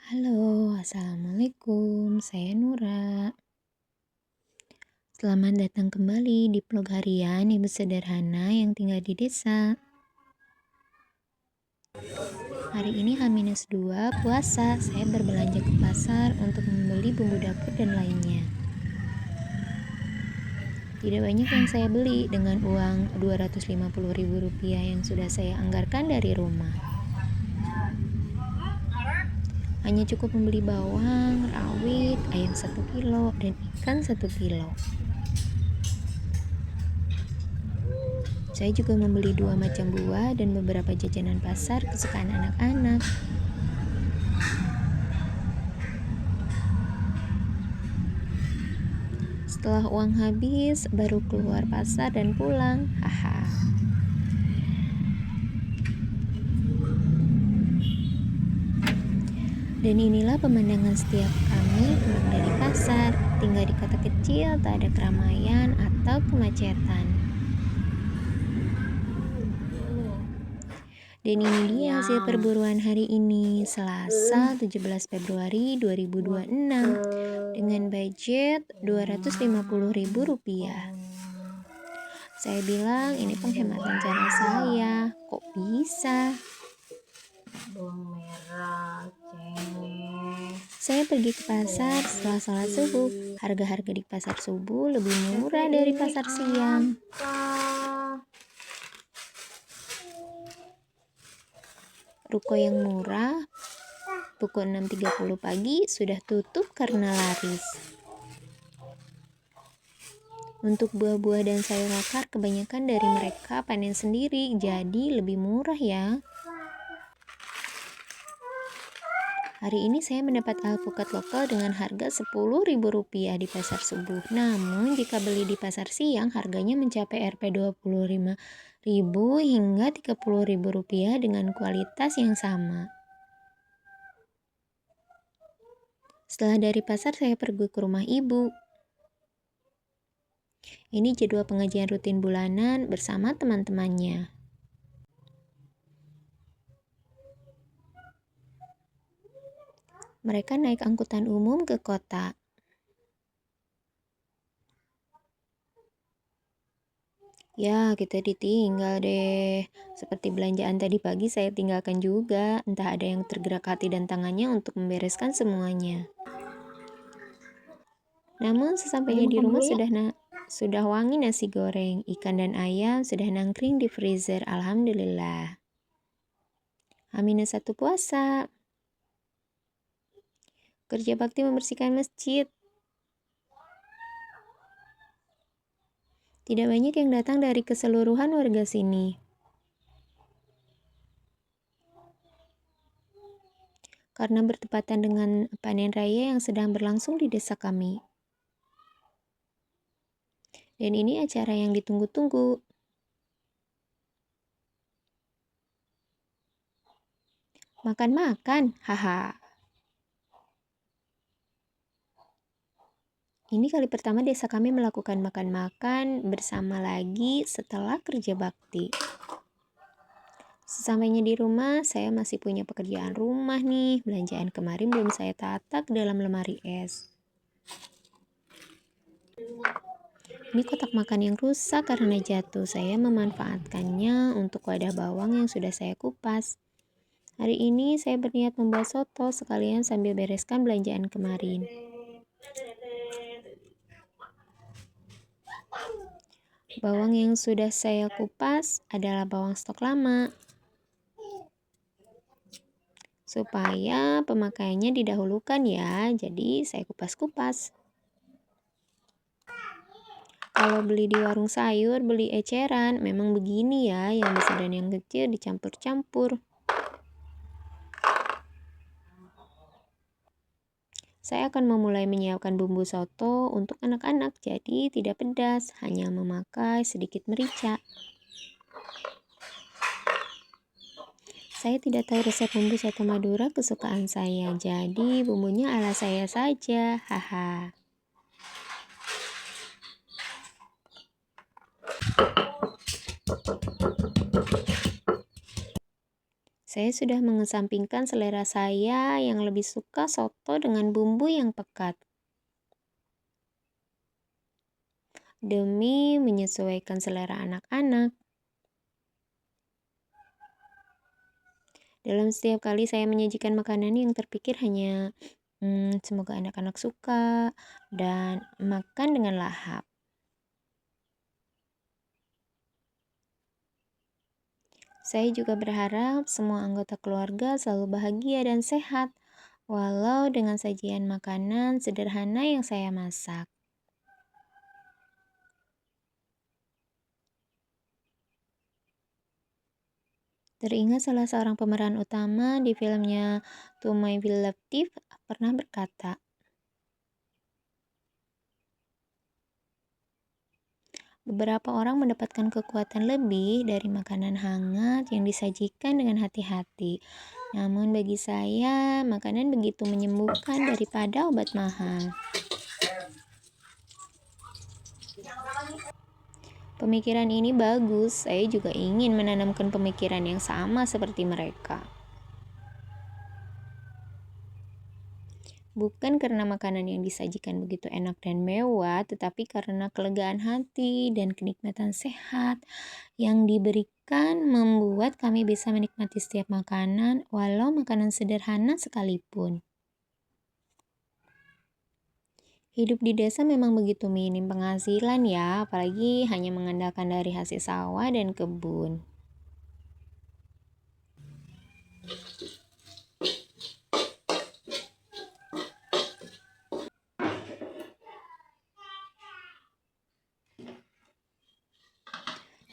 Halo, assalamualaikum. Saya Nura. Selamat datang kembali di vlog harian Ibu Sederhana yang tinggal di desa. Hari ini H-2 puasa. Saya berbelanja ke pasar untuk membeli bumbu dapur dan lainnya. Tidak banyak yang saya beli dengan uang Rp250.000 yang sudah saya anggarkan dari rumah. Hanya cukup membeli bawang, rawit, ayam 1 kilo, dan ikan 1 kilo. Saya juga membeli 2 macam buah dan beberapa jajanan pasar kesukaan anak-anak. Setelah uang habis, baru keluar pasar dan pulang. Haha. Dan inilah pemandangan setiap kami pulang dari pasar. Tinggal di kota kecil, tak ada keramaian atau kemacetan. Dan ini dia hasil perburuan hari ini, Selasa 17 Februari 2026, dengan budget Rp250.000. Saya bilang ini penghematan cara saya, kok bisa? Bawang merah, cengkeh. Saya pergi ke pasar setelah sholat subuh. Harga-harga di pasar subuh lebih murah dari pasar siang. Ruko yang murah pukul 6.30 pagi sudah tutup karena laris. Untuk buah-buah dan sayur akar kebanyakan dari mereka panen sendiri, jadi lebih murah ya. Hari ini saya mendapat alpukat lokal dengan harga Rp10.000 di pasar subuh. Namun jika beli di pasar siang harganya mencapai Rp25.000 hingga Rp30.000 dengan kualitas yang sama. Setelah dari pasar saya pergi ke rumah ibu. Ini jadwal pengajian rutin bulanan bersama teman-temannya. Mereka naik angkutan umum ke kota. Ya, kita ditinggal deh. Seperti belanjaan tadi pagi saya tinggalkan juga. Entah ada yang tergerak hati dan tangannya untuk membereskan semuanya. Namun sesampainya di rumah sudah wangi nasi goreng, ikan dan ayam sudah nangkring di freezer. Alhamdulillah. H-1 puasa. Kerja bakti membersihkan masjid. Tidak banyak yang datang dari keseluruhan warga sini. Karena bertepatan dengan panen raya yang sedang berlangsung di desa kami. Dan ini acara yang ditunggu-tunggu. Makan-makan, haha. Ini kali pertama desa kami melakukan makan-makan bersama lagi setelah kerja bakti. Sesampainya di rumah, saya masih punya pekerjaan rumah nih. Belanjaan kemarin belum saya tatak dalam lemari es. Ini kotak makan yang rusak karena jatuh. Saya memanfaatkannya untuk wadah bawang yang sudah saya kupas. Hari ini saya berniat membuat soto sekalian sambil bereskan belanjaan kemarin. Bawang yang sudah saya kupas adalah bawang stok lama. Supaya pemakaiannya didahulukan ya, jadi saya kupas-kupas. Kalau beli di warung sayur, beli eceran, memang begini ya, yang besar dan yang kecil dicampur-campur. Saya akan memulai menyiapkan bumbu soto untuk anak-anak, jadi tidak pedas, hanya memakai sedikit merica. Saya tidak tahu resep bumbu soto Madura kesukaan saya, jadi bumbunya ala saya saja, haha. Saya sudah mengesampingkan selera saya yang lebih suka soto dengan bumbu yang pekat, demi menyesuaikan selera anak-anak. Dalam setiap kali saya menyajikan makanan yang terpikir hanya, semoga anak-anak suka dan makan dengan lahap. Saya juga berharap semua anggota keluarga selalu bahagia dan sehat, walau dengan sajian makanan sederhana yang saya masak. Teringat salah seorang pemeran utama di filmnya To My Beloved pernah berkata, beberapa orang mendapatkan kekuatan lebih dari makanan hangat yang disajikan dengan hati-hati. Namun bagi saya, makanan begitu menyembuhkan daripada obat mahal. Pemikiran ini bagus, saya juga ingin menanamkan pemikiran yang sama seperti mereka. Bukan karena makanan yang disajikan begitu enak dan mewah, tetapi karena kelegaan hati dan kenikmatan sehat yang diberikan membuat kami bisa menikmati setiap makanan, walau makanan sederhana sekalipun. Hidup di desa memang begitu minim penghasilan ya, apalagi hanya mengandalkan dari hasil sawah dan kebun.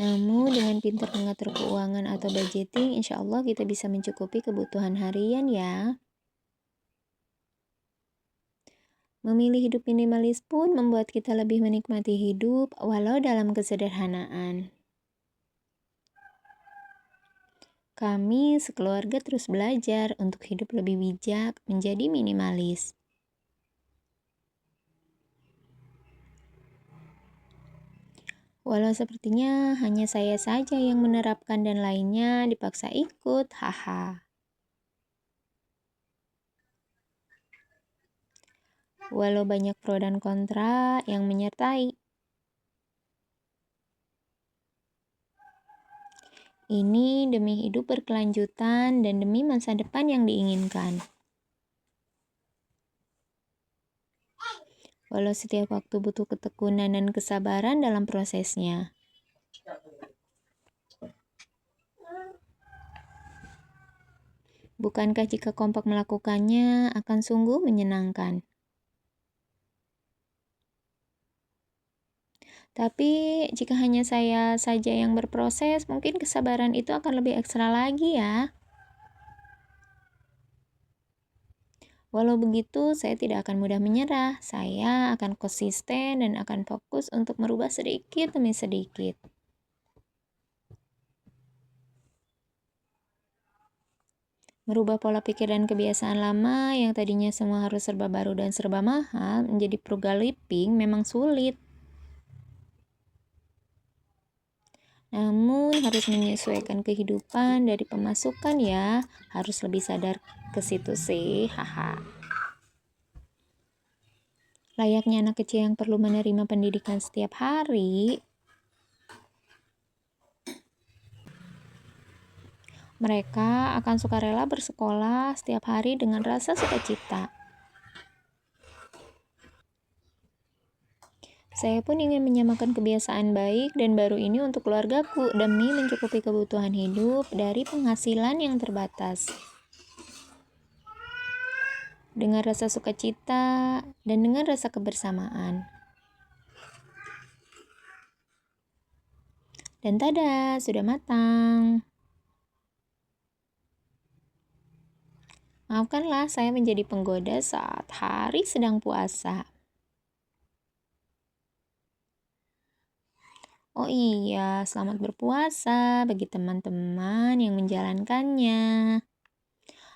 Namun dengan pintar mengatur keuangan atau budgeting, insya Allah kita bisa mencukupi kebutuhan harian ya. Memilih hidup minimalis pun membuat kita lebih menikmati hidup walau dalam kesederhanaan. Kami sekeluarga terus belajar untuk hidup lebih bijak menjadi minimalis. Walau sepertinya hanya saya saja yang menerapkan dan lainnya dipaksa ikut, haha. Walau banyak pro dan kontra yang menyertai. Ini demi hidup berkelanjutan dan demi masa depan yang diinginkan. Walau setiap waktu butuh ketekunan dan kesabaran dalam prosesnya. Bukankah jika kompak melakukannya akan sungguh menyenangkan? Tapi jika hanya saya saja yang berproses, mungkin kesabaran itu akan lebih ekstra lagi ya. Walau begitu, saya tidak akan mudah menyerah. Saya akan konsisten dan akan fokus untuk merubah sedikit demi sedikit. Merubah pola pikir dan kebiasaan lama yang tadinya semua harus serba baru dan serba mahal menjadi frugal living memang sulit. Namun harus menyesuaikan kehidupan dari pemasukan ya, harus lebih sadar ke situ sih, haha. Layaknya anak kecil yang perlu menerima pendidikan setiap hari, mereka akan sukarela bersekolah setiap hari dengan rasa sukacita. Saya pun ingin menyamakan kebiasaan baik dan baru ini untuk keluargaku demi mencukupi kebutuhan hidup dari penghasilan yang terbatas. Dengan rasa sukacita dan dengan rasa kebersamaan. Dan tada, sudah matang. Maafkanlah saya menjadi penggoda saat hari sedang puasa. Oh iya, selamat berpuasa bagi teman-teman yang menjalankannya.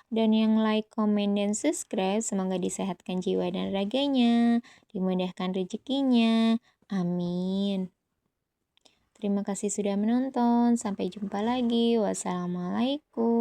Dan yang like, komen, dan subscribe, semoga disehatkan jiwa dan raganya, dimudahkan rezekinya. Amin. Terima kasih sudah menonton. Sampai jumpa lagi. Wassalamualaikum.